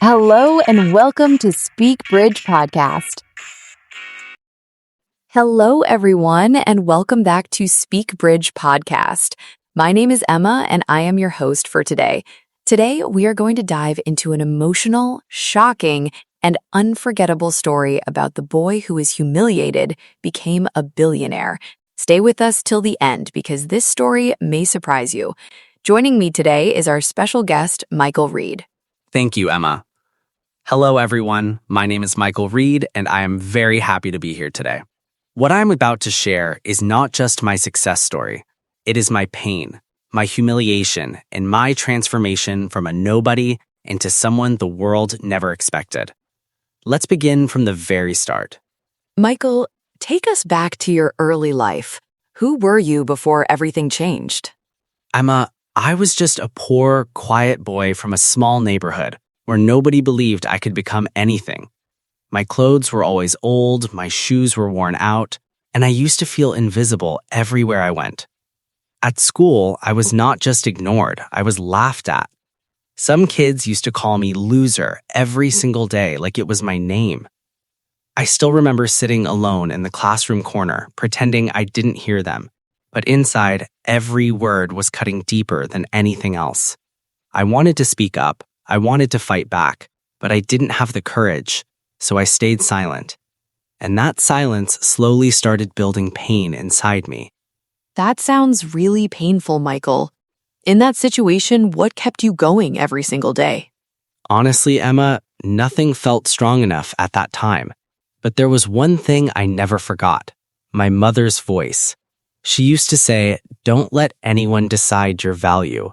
Hello and welcome to Speak Bridge Podcast. Hello, everyone, and welcome back to Speak Bridge Podcast. My name is Emma, and I am your host for today. Today, we are going to dive into an emotional, shocking, and unforgettable story about the boy who was humiliated, became a billionaire. Stay with us till the end because this story may surprise you. Joining me today is our special guest, Michael Reed. Thank you, Emma. Hello, everyone. My name is Michael Reed, and I am very happy to be here today. What I'm about to share is not just my success story. It is my pain, my humiliation, and my transformation from a nobody into someone the world never expected. Let's begin from the very start. Michael, take us back to your early life. Who were you before everything changed? I was just a poor, quiet boy from a small neighborhood where nobody believed I could become anything. My clothes were always old, my shoes were worn out, and I used to feel invisible everywhere I went. At school, I was not just ignored, I was laughed at. Some kids used to call me loser every single day like it was my name. I still remember sitting alone in the classroom corner, pretending I didn't hear them, but inside, every word was cutting deeper than anything else. I wanted to speak up, I wanted to fight back, but I didn't have the courage, so I stayed silent. And that silence slowly started building pain inside me. That sounds really painful, Michael. In that situation, what kept you going every single day? Honestly, Emma, nothing felt strong enough at that time. But there was one thing I never forgot: my mother's voice. She used to say, "Don't let anyone decide your value."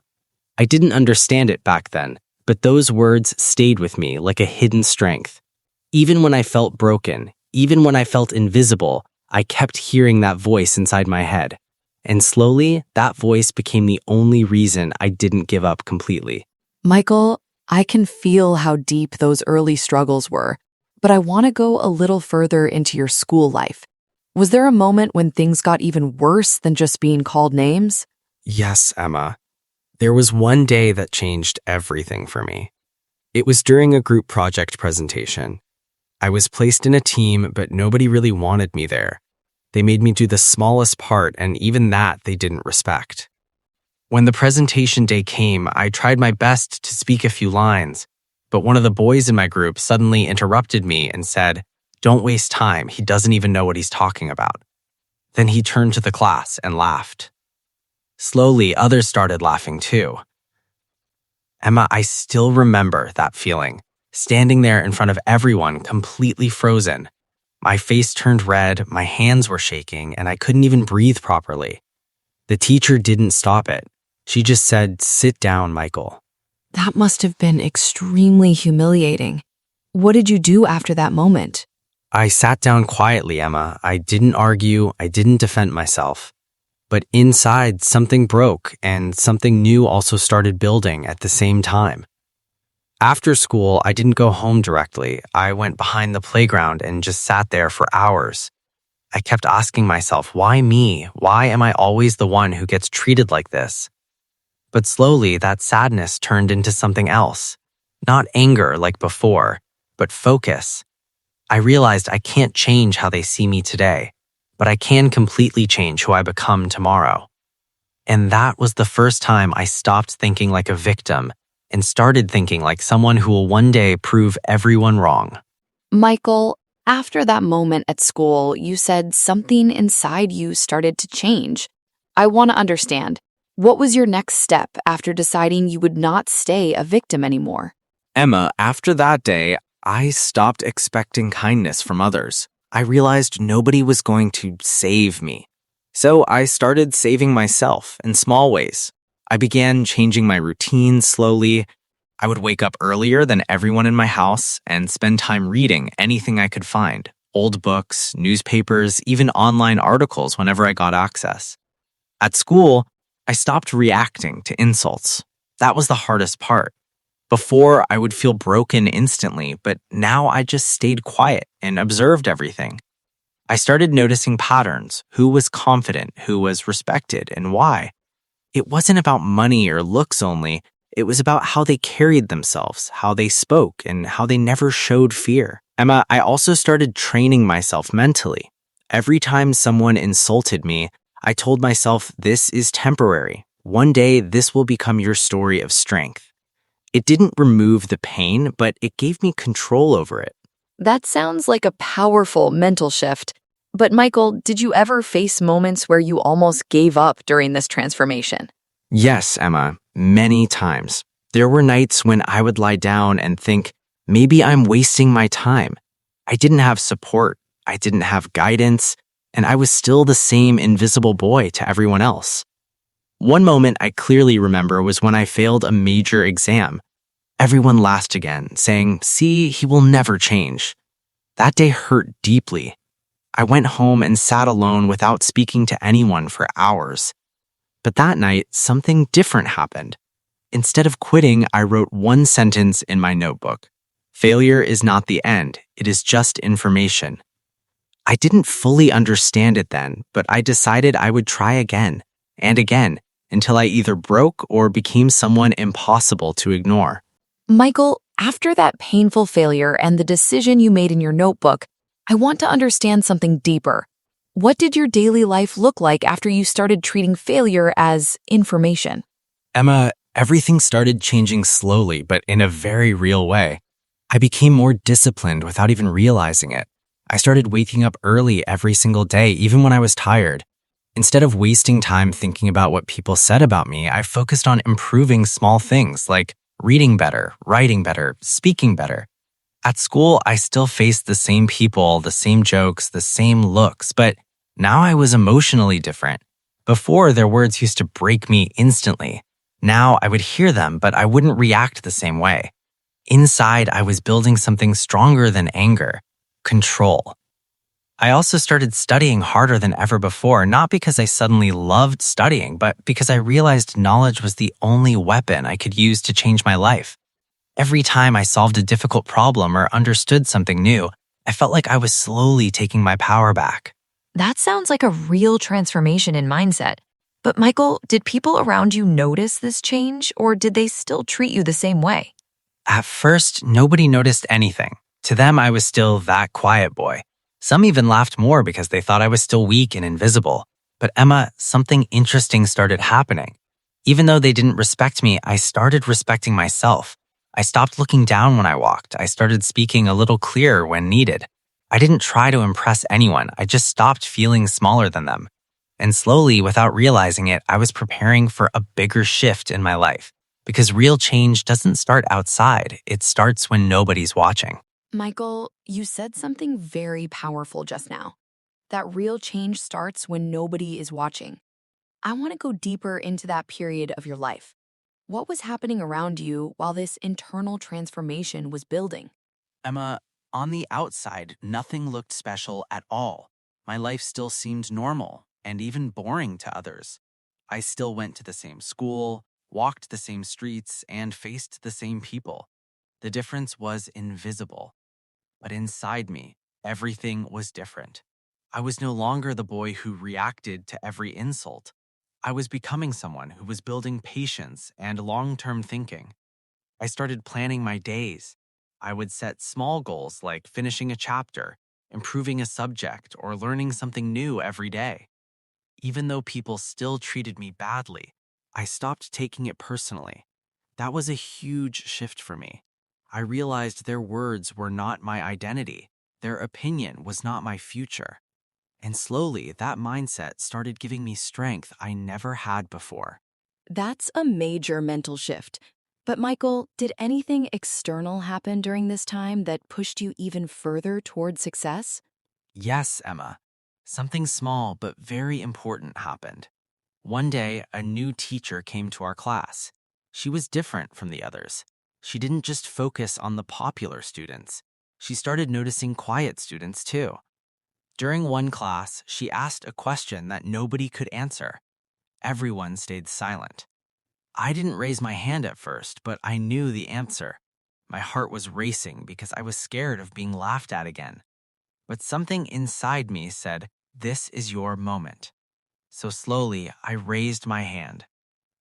I didn't understand it back then, but those words stayed with me like a hidden strength. Even when I felt broken, even when I felt invisible, I kept hearing that voice inside my head. And slowly, that voice became the only reason I didn't give up completely. Michael, I can feel how deep those early struggles were, but I want to go a little further into your school life. Was there a moment when things got even worse than just being called names? Yes, Emma. There was one day that changed everything for me. It was during a group project presentation. I was placed in a team, but nobody really wanted me there. They made me do the smallest part, and even that they didn't respect. When the presentation day came, I tried my best to speak a few lines, but one of the boys in my group suddenly interrupted me and said, "Don't waste time, he doesn't even know what he's talking about." Then he turned to the class and laughed. Slowly, others started laughing too. Emma, I still remember that feeling, standing there in front of everyone, completely frozen. My face turned red, my hands were shaking, and I couldn't even breathe properly. The teacher didn't stop it. She just said, "Sit down, Michael." That must have been extremely humiliating. What did you do after that moment? I sat down quietly, Emma. I didn't argue, I didn't defend myself. But inside, something broke, and something new also started building at the same time. After school, I didn't go home directly. I went behind the playground and just sat there for hours. I kept asking myself, why me? Why am I always the one who gets treated like this? But slowly, that sadness turned into something else. Not anger like before, but focus. I realized I can't change how they see me today, but I can completely change who I become tomorrow. And that was the first time I stopped thinking like a victim and started thinking like someone who will one day prove everyone wrong. Michael, after that moment at school, you said something inside you started to change. I want to understand. What was your next step after deciding you would not stay a victim anymore? Emma, after that day, I stopped expecting kindness from others. I realized nobody was going to save me. So I started saving myself in small ways. I began changing my routine slowly. I would wake up earlier than everyone in my house and spend time reading anything I could find: old books, newspapers, even online articles whenever I got access. At school, I stopped reacting to insults. That was the hardest part. Before, I would feel broken instantly, but now I just stayed quiet and observed everything. I started noticing patterns: who was confident, who was respected, and why. It wasn't about money or looks only, It was about how they carried themselves, how they spoke, and how they never showed fear. Emma, I also started training myself mentally. Every time someone insulted me, I told myself, this is temporary. One day, this will become your story of strength. It didn't remove the pain, but it gave me control over it. That sounds like a powerful mental shift. But Michael, did you ever face moments where you almost gave up during this transformation? Yes, Emma, many times. There were nights when I would lie down and think, maybe I'm wasting my time. I didn't have support, I didn't have guidance, and I was still the same invisible boy to everyone else. One moment I clearly remember was when I failed a major exam. Everyone laughed again, saying, "See, he will never change." That day hurt deeply. I went home and sat alone without speaking to anyone for hours. But that night, something different happened. Instead of quitting, I wrote one sentence in my notebook. Failure is not the end, it is just information. I didn't fully understand it then, but I decided I would try again and again until I either broke or became someone impossible to ignore. Michael, after that painful failure and the decision you made in your notebook, I want to understand something deeper. What did your daily life look like after you started treating failure as information? Emma, everything started changing slowly, but in a very real way. I became more disciplined without even realizing it. I started waking up early every single day, even when I was tired. Instead of wasting time thinking about what people said about me, I focused on improving small things like reading better, writing better, speaking better. At school, I still faced the same people, the same jokes, the same looks, but now I was emotionally different. Before, their words used to break me instantly. Now I would hear them, but I wouldn't react the same way. Inside, I was building something stronger than anger: control. I also started studying harder than ever before, not because I suddenly loved studying, but because I realized knowledge was the only weapon I could use to change my life. Every time I solved a difficult problem or understood something new, I felt like I was slowly taking my power back. That sounds like a real transformation in mindset. But Michael, did people around you notice this change, or did they still treat you the same way? At first, nobody noticed anything. To them, I was still that quiet boy. Some even laughed more because they thought I was still weak and invisible. But Emma, something interesting started happening. Even though they didn't respect me, I started respecting myself. I stopped looking down when I walked. I started speaking a little clearer when needed. I didn't try to impress anyone. I just stopped feeling smaller than them. And slowly, without realizing it, I was preparing for a bigger shift in my life. Because real change doesn't start outside, it starts when nobody's watching. Michael, you said something very powerful just now. That real change starts when nobody is watching. I want to go deeper into that period of your life. What was happening around you while this internal transformation was building? Emma, on the outside, nothing looked special at all. My life still seemed normal and even boring to others. I still went to the same school, walked the same streets, and faced the same people. The difference was invisible. But inside me, everything was different. I was no longer the boy who reacted to every insult. I was becoming someone who was building patience and long-term thinking. I started planning my days. I would set small goals like finishing a chapter, improving a subject, or learning something new every day. Even though people still treated me badly, I stopped taking it personally. That was a huge shift for me. I realized their words were not my identity. Their opinion was not my future. And slowly, that mindset started giving me strength I never had before. That's a major mental shift. But Michael, did anything external happen during this time that pushed you even further toward success? Yes, Emma. Something small but very important happened. One day, a new teacher came to our class. She was different from the others. She didn't just focus on the popular students. She started noticing quiet students too. During one class, she asked a question that nobody could answer. Everyone stayed silent. I didn't raise my hand at first, but I knew the answer. My heart was racing because I was scared of being laughed at again. But something inside me said, "This is your moment." So slowly, I raised my hand.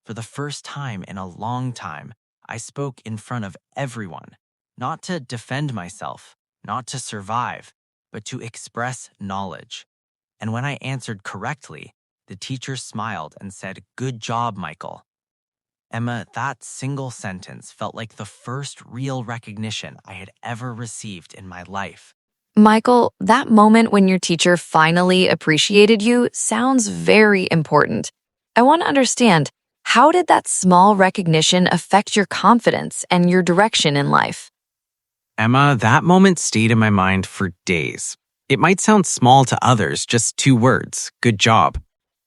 For the first time in a long time, I spoke in front of everyone, not to defend myself, not to survive, but to express knowledge. And when I answered correctly, the teacher smiled and said, "Good job, Michael." Emma, that single sentence felt like the first real recognition I had ever received in my life. Michael, that moment when your teacher finally appreciated you sounds very important. I want to understand, how did that small recognition affect your confidence and your direction in life? Emma, that moment stayed in my mind for days. It might sound small to others, just 2 words, good job.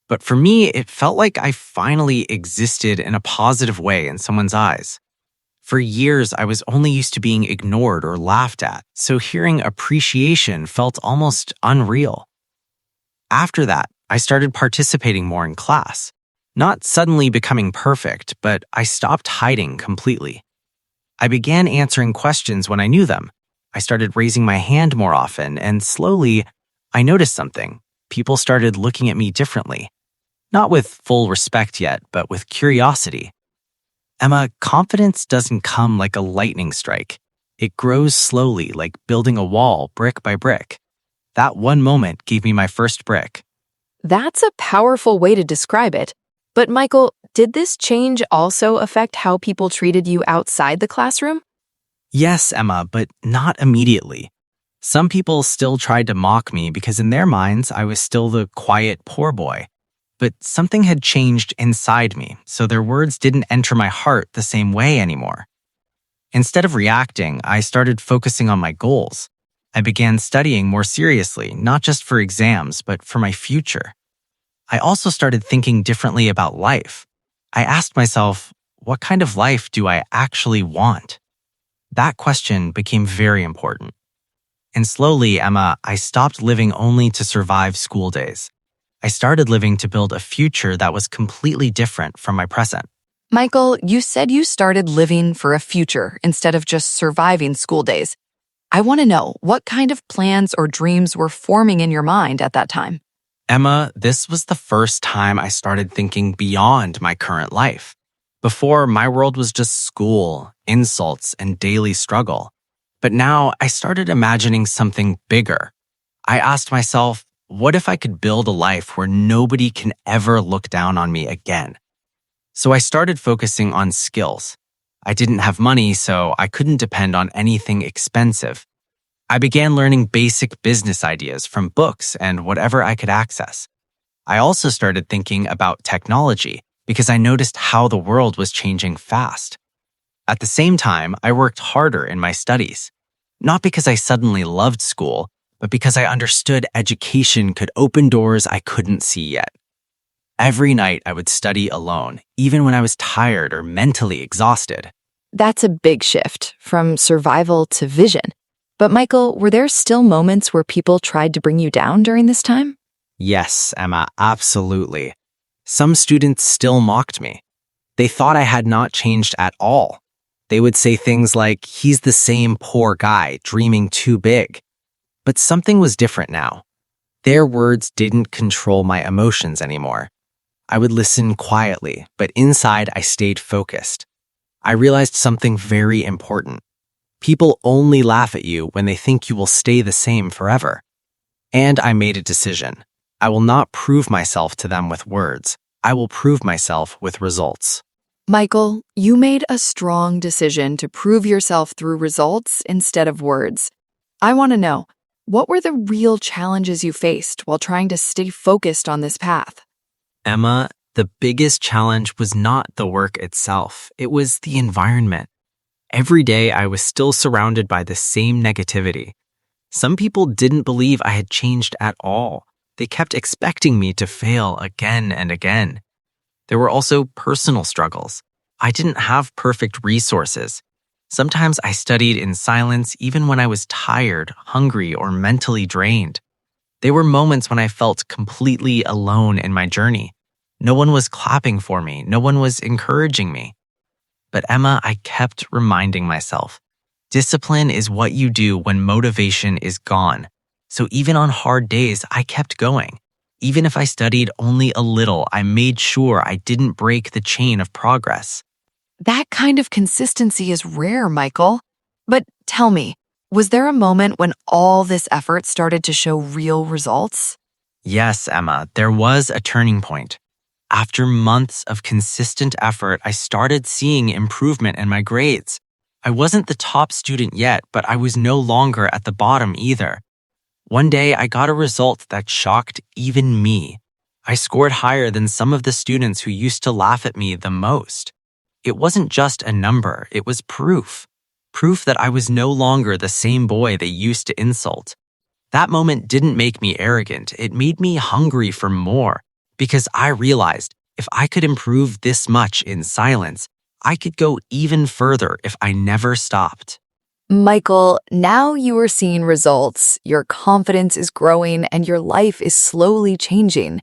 But for me, it felt like I finally existed in a positive way in someone's eyes. For years, I was only used to being ignored or laughed at, so hearing appreciation felt almost unreal. After that, I started participating more in class. Not suddenly becoming perfect, but I stopped hiding completely. I began answering questions when I knew them. I started raising my hand more often, and slowly, I noticed something. People started looking at me differently. Not with full respect yet, but with curiosity. Emma, confidence doesn't come like a lightning strike. It grows slowly, like building a wall brick by brick. That one moment gave me my first brick. That's a powerful way to describe it. But Michael, did this change also affect how people treated you outside the classroom? Yes, Emma, but not immediately. Some people still tried to mock me because in their minds, I was still the quiet, poor boy. But something had changed inside me, so their words didn't enter my heart the same way anymore. Instead of reacting, I started focusing on my goals. I began studying more seriously, not just for exams, but for my future. I also started thinking differently about life. I asked myself, what kind of life do I actually want? That question became very important. And slowly, Emma, I stopped living only to survive school days. I started living to build a future that was completely different from my present. Michael, you said you started living for a future instead of just surviving school days. I want to know, what kind of plans or dreams were forming in your mind at that time? Emma, this was the first time I started thinking beyond my current life. Before, my world was just school, insults, and daily struggle. But now I started imagining something bigger. I asked myself, what if I could build a life where nobody can ever look down on me again? So I started focusing on skills. I didn't have money, so I couldn't depend on anything expensive. I began learning basic business ideas from books and whatever I could access. I also started thinking about technology because I noticed how the world was changing fast. At the same time, I worked harder in my studies. Not because I suddenly loved school, but because I understood education could open doors I couldn't see yet. Every night I would study alone, even when I was tired or mentally exhausted. That's a big shift from survival to vision. But Michael, were there still moments where people tried to bring you down during this time? Yes, Emma, absolutely. Some students still mocked me. They thought I had not changed at all. They would say things like, he's the same poor guy, dreaming too big. But something was different now. Their words didn't control my emotions anymore. I would listen quietly, but inside I stayed focused. I realized something very important. People only laugh at you when they think you will stay the same forever. And I made a decision. I will not prove myself to them with words. I will prove myself with results. Michael, you made a strong decision to prove yourself through results instead of words. I want to know, what were the real challenges you faced while trying to stay focused on this path? Emma, the biggest challenge was not the work itself. It was the environment. Every day I was still surrounded by the same negativity. Some people didn't believe I had changed at all. They kept expecting me to fail again and again. There were also personal struggles. I didn't have perfect resources. Sometimes I studied in silence even when I was tired, hungry, or mentally drained. There were moments when I felt completely alone in my journey. No one was clapping for me. No one was encouraging me. But Emma, I kept reminding myself, discipline is what you do when motivation is gone. So even on hard days, I kept going. Even if I studied only a little, I made sure I didn't break the chain of progress. That kind of consistency is rare, Michael. But tell me, was there a moment when all this effort started to show real results? Yes, Emma, there was a turning point. After months of consistent effort, I started seeing improvement in my grades. I wasn't the top student yet, but I was no longer at the bottom either. One day, I got a result that shocked even me. I scored higher than some of the students who used to laugh at me the most. It wasn't just a number, it was proof. Proof that I was no longer the same boy they used to insult. That moment didn't make me arrogant, it made me hungry for more, because I realized if I could improve this much in silence, I could go even further if I never stopped. Michael, now you are seeing results, your confidence is growing, and your life is slowly changing.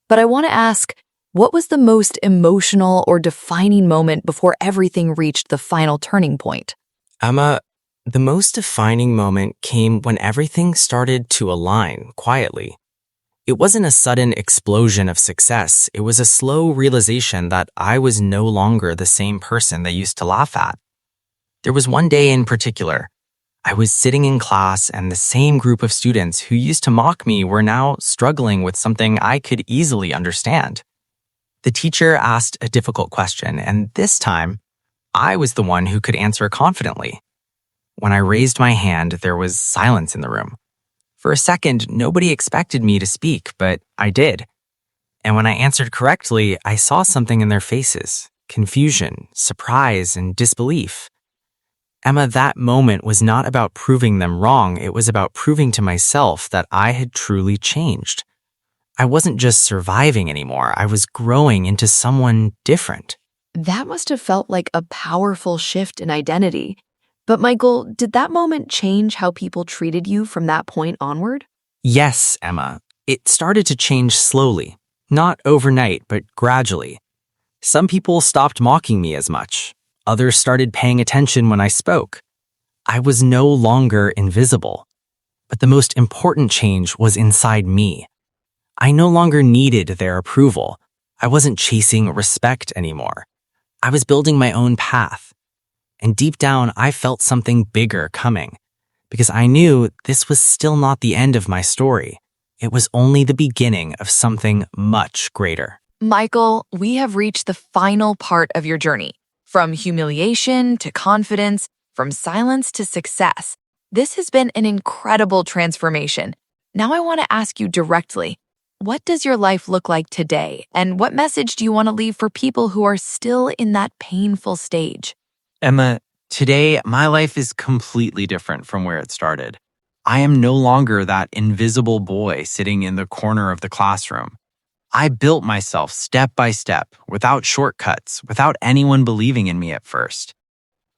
But I want to ask, what was the most emotional or defining moment before everything reached the final turning point? Emma, the most defining moment came when everything started to align quietly. It wasn't a sudden explosion of success. It was a slow realization that I was no longer the same person they used to laugh at. There was one day in particular. I was sitting in class and the same group of students who used to mock me were now struggling with something I could easily understand. The teacher asked a difficult question, and this time, I was the one who could answer confidently. When I raised my hand, there was silence in the room. For a second, nobody expected me to speak, but I did. And when I answered correctly, I saw something in their faces: confusion, surprise, and disbelief. Emma, that moment was not about proving them wrong. It was about proving to myself that I had truly changed. I wasn't just surviving anymore. I was growing into someone different. That must have felt like a powerful shift in identity. But Michael, did that moment change how people treated you from that point onward? Yes, Emma. It started to change slowly. Not overnight, but gradually. Some people stopped mocking me as much. Others started paying attention when I spoke. I was no longer invisible. But the most important change was inside me. I no longer needed their approval. I wasn't chasing respect anymore. I was building my own path. And deep down, I felt something bigger coming, because I knew this was still not the end of my story. It was only the beginning of something much greater. Michael, we have reached the final part of your journey. From humiliation to confidence, from silence to success. This has been an incredible transformation. Now I want to ask you directly, what does your life look like today? And what message do you want to leave for people who are still in that painful stage? Emma, today my life is completely different from where it started. I am no longer that invisible boy sitting in the corner of the classroom. I built myself step by step, without shortcuts, without anyone believing in me at first.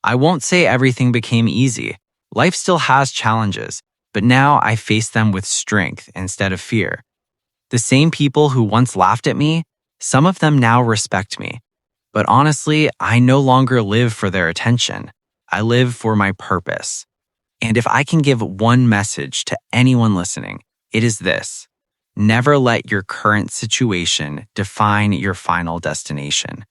I won't say everything became easy. Life still has challenges, but now I face them with strength instead of fear. The same people who once laughed at me, some of them now respect me. But honestly, I no longer live for their attention. I live for my purpose. And if I can give one message to anyone listening, it is this: never let your current situation define your final destination.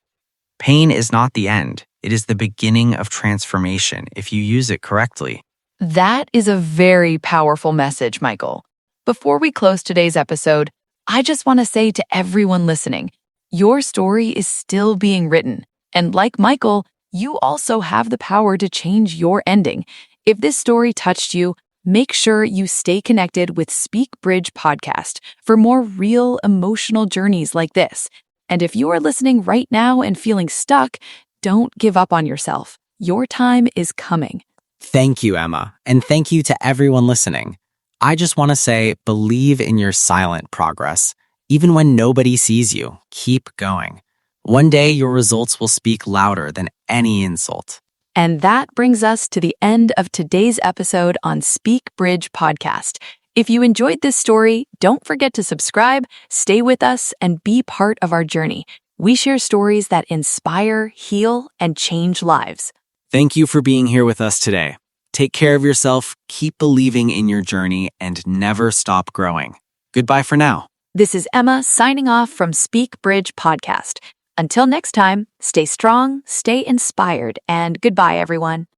Pain is not the end. It is the beginning of transformation if you use it correctly. That is a very powerful message, Michael. Before we close today's episode, I just want to say to everyone listening, your story is still being written. And like Michael, you also have the power to change your ending. If this story touched you, make sure you stay connected with Speak Bridge Podcast for more real emotional journeys like this. And if you are listening right now and feeling stuck, don't give up on yourself. Your time is coming. Thank you, Emma, and thank you to everyone listening. I just want to say, believe in your silent progress. Even when nobody sees you, keep going. One day, your results will speak louder than any insult. And that brings us to the end of today's episode on Speak Bridge Podcast. If you enjoyed this story, don't forget to subscribe, stay with us, and be part of our journey. We share stories that inspire, heal, and change lives. Thank you for being here with us today. Take care of yourself, keep believing in your journey, and never stop growing. Goodbye for now. This is Emma signing off from Speak Bridge Podcast. Until next time, stay strong, stay inspired, and goodbye, everyone.